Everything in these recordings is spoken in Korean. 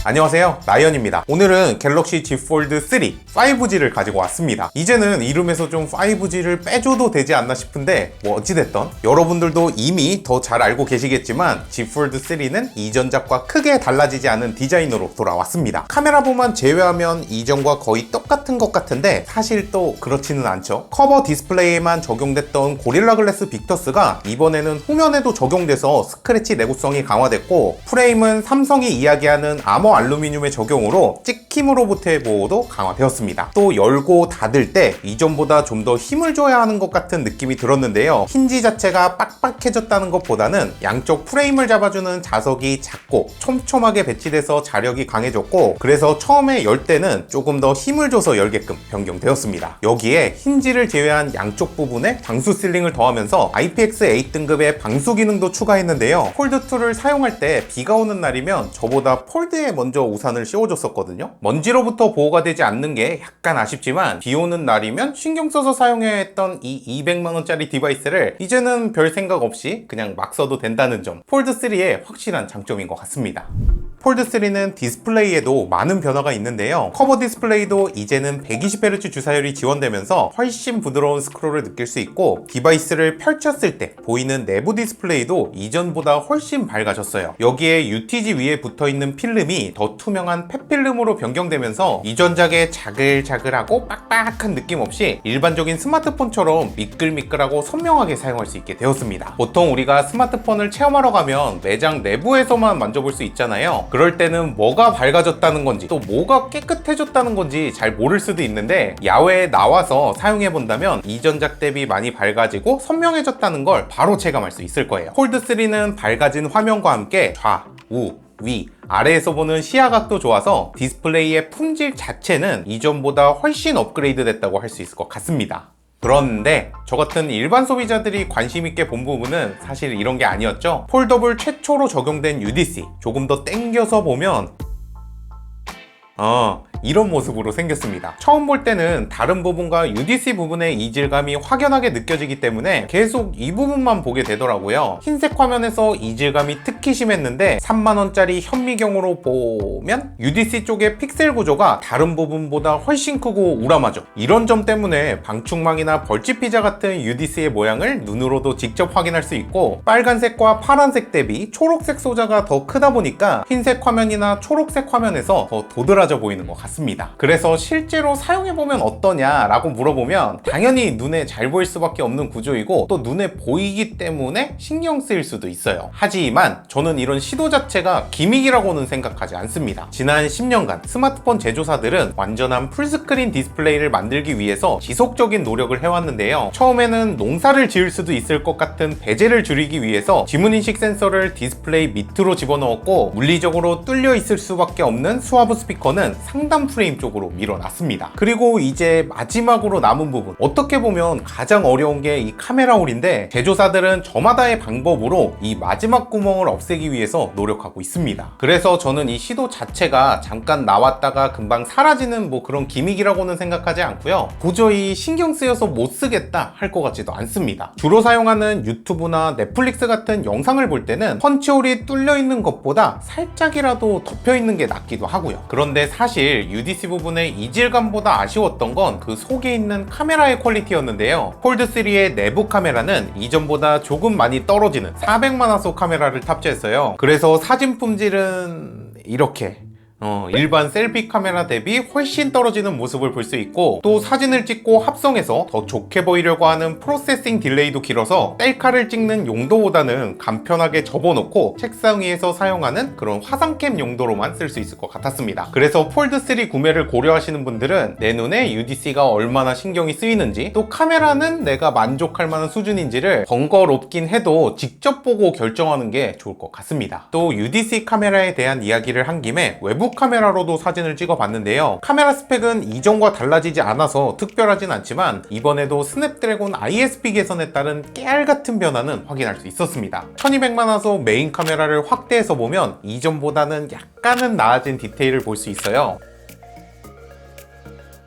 안녕하세요, 나이언입니다. 오늘은 갤럭시 Z 폴드 3 5G를 가지고 왔습니다. 이제는 이름에서 좀 5G를 빼줘도 되지 않나 싶은데 뭐 어찌됐던 여러분들도 이미 더 잘 알고 계시겠지만 Z 폴드 3는 이전작과 크게 달라지지 않은 디자인으로 돌아왔습니다. 카메라보만 제외하면 이전과 거의 똑같은 것 같은데 사실 또 그렇지는 않죠. 커버 디스플레이에만 적용됐던 고릴라 글래스 빅터스가 이번에는 후면에도 적용돼서 스크래치 내구성이 강화됐고, 프레임은 삼성이 이야기하는 아머 알루미늄의 적용으로 찍힘으로부터의 보호도 강화되었습니다. 또 열고 닫을 때 이전보다 좀 더 힘을 줘야 하는 것 같은 느낌이 들었는데요. 힌지 자체가 빡빡해졌다는 것보다는 양쪽 프레임을 잡아주는 자석이 작고 촘촘하게 배치돼서 자력이 강해졌고, 그래서 처음에 열 때는 조금 더 힘을 줘서 열게끔 변경되었습니다. 여기에 힌지를 제외한 양쪽 부분에 방수 실링을 더하면서 IPX8 등급의 방수 기능도 추가했는데요. 폴드2를 사용할 때 비가 오는 날이면 저보다 폴드에 먼저 우산을 씌워줬었거든요. 먼지로부터 보호가 되지 않는 게 약간 아쉽지만, 비 오는 날이면 신경 써서 사용해야 했던 이 200만원짜리 디바이스를 이제는 별 생각 없이 그냥 막 써도 된다는 점, 폴드3의 확실한 장점인 것 같습니다. 폴드3는 디스플레이에도 많은 변화가 있는데요. 커버 디스플레이도 이제는 120Hz 주사율이 지원되면서 훨씬 부드러운 스크롤을 느낄 수 있고, 디바이스를 펼쳤을 때 보이는 내부 디스플레이도 이전보다 훨씬 밝아졌어요. 여기에 UTG 위에 붙어있는 필름이 더 투명한 펫필름으로 변경되면서 이전작의 자글자글하고 빡빡한 느낌 없이 일반적인 스마트폰처럼 미끌미끌하고 선명하게 사용할 수 있게 되었습니다. 보통 우리가 스마트폰을 체험하러 가면 매장 내부에서만 만져볼 수 있잖아요. 그럴 때는 뭐가 밝아졌다는 건지 또 뭐가 깨끗해졌다는 건지 잘 모를 수도 있는데, 야외에 나와서 사용해 본다면 이전작 대비 많이 밝아지고 선명해졌다는 걸 바로 체감할 수 있을 거예요. 폴드3는 밝아진 화면과 함께 좌, 우, 위, 아래에서 보는 시야각도 좋아서 디스플레이의 품질 자체는 이전보다 훨씬 업그레이드 됐다고 할 수 있을 것 같습니다. 그런데 저 같은 일반 소비자들이 관심 있게 본 부분은 사실 이런 게 아니었죠. 폴더블 최초로 적용된 UDC, 조금 더 땡겨서 보면 이런 모습으로 생겼습니다. 처음 볼 때는 다른 부분과 UDC 부분의 이질감이 확연하게 느껴지기 때문에 계속 이 부분만 보게 되더라고요. 흰색 화면에서 이질감이 특히 심했는데 3만원짜리 현미경으로 보면 UDC 쪽의 픽셀 구조가 다른 부분보다 훨씬 크고 우람하죠. 이런 점 때문에 방충망이나 벌집 피자 같은 UDC의 모양을 눈으로도 직접 확인할 수 있고, 빨간색과 파란색 대비 초록색 소자가 더 크다 보니까 흰색 화면이나 초록색 화면에서 더 도드라져 보이는 것 같습니다. 그래서 실제로 사용해보면 어떠냐라고 물어보면 당연히 눈에 잘 보일 수밖에 없는 구조이고, 또 눈에 보이기 때문에 신경 쓰일 수도 있어요. 하지만 저는 이런 시도 자체가 기믹이라고는 생각하지 않습니다. 지난 10년간 스마트폰 제조사들은 완전한 풀스크린 디스플레이를 만들기 위해서 지속적인 노력을 해왔는데요. 처음에는 농사를 지을 수도 있을 것 같은 배제를 줄이기 위해서 지문인식 센서를 디스플레이 밑으로 집어넣었고, 물리적으로 뚫려 있을 수밖에 없는 수화부 스피커는 상단 프레임 쪽으로 밀어놨습니다. 그리고 이제 마지막으로 남은 부분, 어떻게 보면 가장 어려운 게 이 카메라 홀인데, 제조사들은 저마다의 방법으로 이 마지막 구멍을 없애기 위해서 노력하고 있습니다. 그래서 저는 이 시도 자체가 잠깐 나왔다가 금방 사라지는 뭐 그런 기믹이라고는 생각하지 않고요. 도저히 신경 쓰여서 못 쓰겠다 할 것 같지도 않습니다. 주로 사용하는 유튜브나 넷플릭스 같은 영상을 볼 때는 펀치홀이 뚫려 있는 것보다 살짝이라도 덮여 있는 게 낫기도 하고요. 그런데 사실 UDC 부분의 이질감보다 아쉬웠던 건 그 속에 있는 카메라의 퀄리티였는데요. 폴드3의 내부 카메라는 이전보다 조금 많이 떨어지는 400만화소 카메라를 탑재했어요. 그래서 사진 품질은 이렇게 일반 셀피 카메라 대비 훨씬 떨어지는 모습을 볼 수 있고, 또 사진을 찍고 합성해서 더 좋게 보이려고 하는 프로세싱 딜레이도 길어서 셀카를 찍는 용도보다는 간편하게 접어놓고 책상 위에서 사용하는 그런 화상캠 용도로만 쓸 수 있을 것 같았습니다. 그래서 폴드3 구매를 고려하시는 분들은 내 눈에 UDC가 얼마나 신경이 쓰이는지, 또 카메라는 내가 만족할 만한 수준인지를 번거롭긴 해도 직접 보고 결정하는 게 좋을 것 같습니다. 또 UDC 카메라에 대한 이야기를 한 김에 외부 카메라로도 사진을 찍어 봤는데요. 카메라 스펙은 이전과 달라지지 않아서 특별하진 않지만, 이번에도 스냅드래곤 ISP 개선에 따른 깨알 같은 변화는 확인할 수 있었습니다. 1200만화소 메인 카메라를 확대해서 보면 이전보다는 약간은 나아진 디테일을 볼 수 있어요.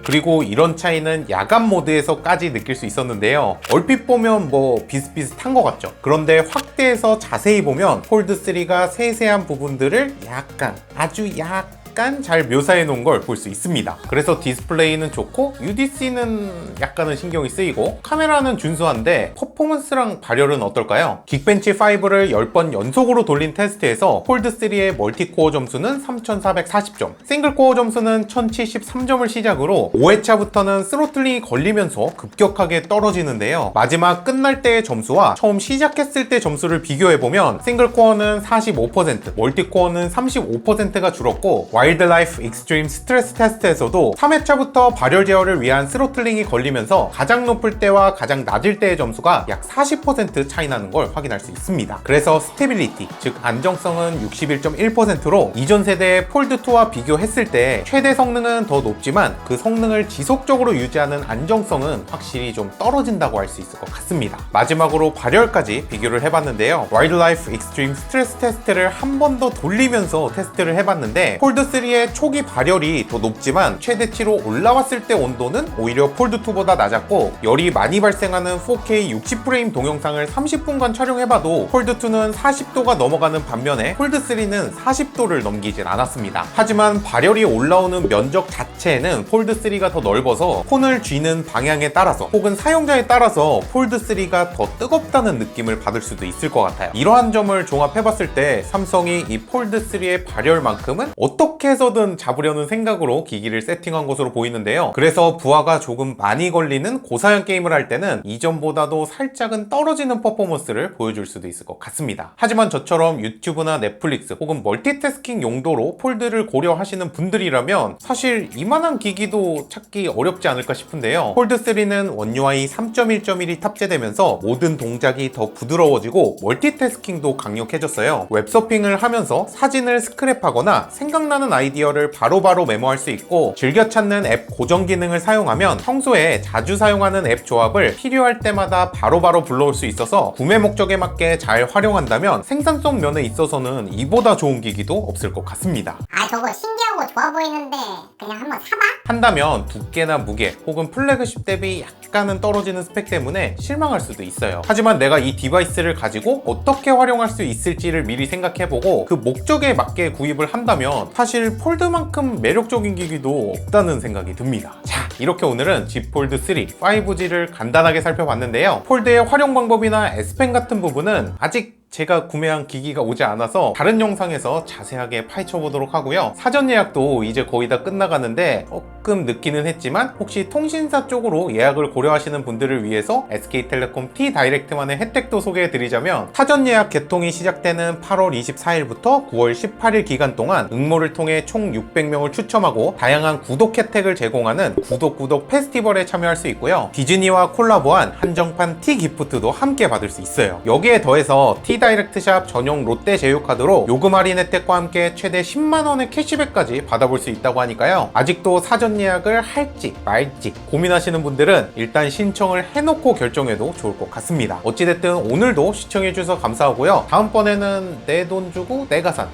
그리고 이런 차이는 야간 모드에서까지 느낄 수 있었는데요. 얼핏 보면 뭐 비슷비슷한 것 같죠. 그런데 확대해서 자세히 보면 폴드3가 세세한 부분들을 약간, 아주 약간 약간 잘 묘사해 놓은 걸 볼 수 있습니다. 그래서 디스플레이는 좋고 UDC는 약간은 신경이 쓰이고 카메라는 준수한데 퍼포먼스랑 발열은 어떨까요? 긱벤치 5를 10번 연속으로 돌린 테스트에서 폴드3의 멀티코어 점수는 3440점, 싱글코어 점수는 1073점을 시작으로 5회차부터는 스로틀링이 걸리면서 급격하게 떨어지는데요. 마지막 끝날 때의 점수와 처음 시작했을 때 점수를 비교해보면 싱글코어는 45%, 멀티코어는 35%가 줄었고 와일드라이프 익스트림 스트레스 테스트에서도 3회차부터 발열 제어를 위한 스로틀링이 걸리면서 가장 높을 때와 가장 낮을 때의 점수가 약 40% 차이 나는 걸 확인할 수 있습니다. 그래서 스테빌리티, 즉 안정성은 61.1%로 이전 세대의 폴드2와 비교했을 때 최대 성능은 더 높지만 그 성능을 지속적으로 유지하는 안정성은 확실히 좀 떨어진다고 할 수 있을 것 같습니다. 마지막으로 발열까지 비교를 해봤는데요. 와일드라이프 익스트림 스트레스 테스트를 한 번 더 돌리면서 테스트를 해봤는데 폴드3의 초기 발열이 더 높지만 최대치로 올라왔을 때 온도는 오히려 폴드2보다 낮았고 열이 많이 발생하는 4K 60프레임 동영상을 30분간 촬영해봐도 폴드2는 40도가 넘어가는 반면에 폴드3는 40도를 넘기진 않았습니다. 하지만 발열이 올라오는 면적 자체에는 폴드3가 더 넓어서 폰을 쥐는 방향에 따라서 혹은 사용자에 따라서 폴드3가 더 뜨겁다는 느낌을 받을 수도 있을 것 같아요. 이러한 점을 종합해봤을 때 삼성이 이 폴드3의 발열만큼은 어떻게 해서든 잡으려는 생각으로 기기를 세팅한 것으로 보이는데요. 그래서 부하가 조금 많이 걸리는 고사양 게임을 할 때는 이전보다도 살짝은 떨어지는 퍼포먼스를 보여줄 수도 있을 것 같습니다. 하지만 저처럼 유튜브나 넷플릭스 혹은 멀티태스킹 용도로 폴드를 고려하시는 분들이라면 사실 이만한 기기도 찾기 어렵지 않을까 싶은데요. 폴드3는 원 UI 3.1.1이 탑재되면서 모든 동작이 더 부드러워지고 멀티태스킹도 강력해졌어요. 웹서핑을 하면서 사진을 스크랩하거나 생각나는 아이디어를 바로바로 메모할 수 있고 즐겨 찾는 앱 고정 기능을 사용하면 평소에 자주 사용하는 앱 조합을 필요할 때마다 바로바로 불러올 수 있어서 구매 목적에 맞게 잘 활용한다면 생산성 면에 있어서는 이보다 좋은 기기도 없을 것 같습니다. 저거 신기하고 좋아 보이는데 그냥 한번 사봐? 한다면 두께나 무게 혹은 플래그십 대비 약간은 떨어지는 스펙 때문에 실망할 수도 있어요. 하지만 내가 이 디바이스를 가지고 어떻게 활용할 수 있을지를 미리 생각해보고 그 목적에 맞게 구입을 한다면 사실 폴드만큼 매력적인 기기도 없다는 생각이 듭니다. 자, 이렇게 오늘은 Z 폴드 3, 5G를 간단하게 살펴봤는데요. 폴드의 활용 방법이나 S펜 같은 부분은 아직 제가 구매한 기기가 오지 않아서 다른 영상에서 자세하게 파헤쳐 보도록 하고요. 사전 예약도 이제 거의 다 끝나가는데 조금 늦기는 했지만 혹시 통신사 쪽으로 예약을 고려하시는 분들을 위해서 SK텔레콤 T-다이렉트만의 혜택도 소개해 드리자면 사전 예약 개통이 시작되는 8월 24일부터 9월 18일 기간 동안 응모를 통해 총 600명을 추첨하고 다양한 구독 혜택을 제공하는 구독 페스티벌에 참여할 수 있고요. 디즈니와 콜라보한 한정판 T-기프트도 함께 받을 수 있어요. 여기에 더해서 T-다이렉트샵 전용 롯데 제휴카드로 요금 할인 혜택과 함께 최대 10만원의 캐시백까지 받아볼 수 있다고 하니까요. 아직도 사전 예약을 할지 말지 고민하시는 분들은 일단 신청을 해놓고 결정해도 좋을 것 같습니다. 어찌됐든 오늘도 시청해주셔서 감사하고요. 다음번에는 내 돈 주고 내가 산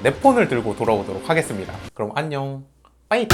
내 폰을 들고 돌아오도록 하겠습니다. 그럼 안녕. 빠이.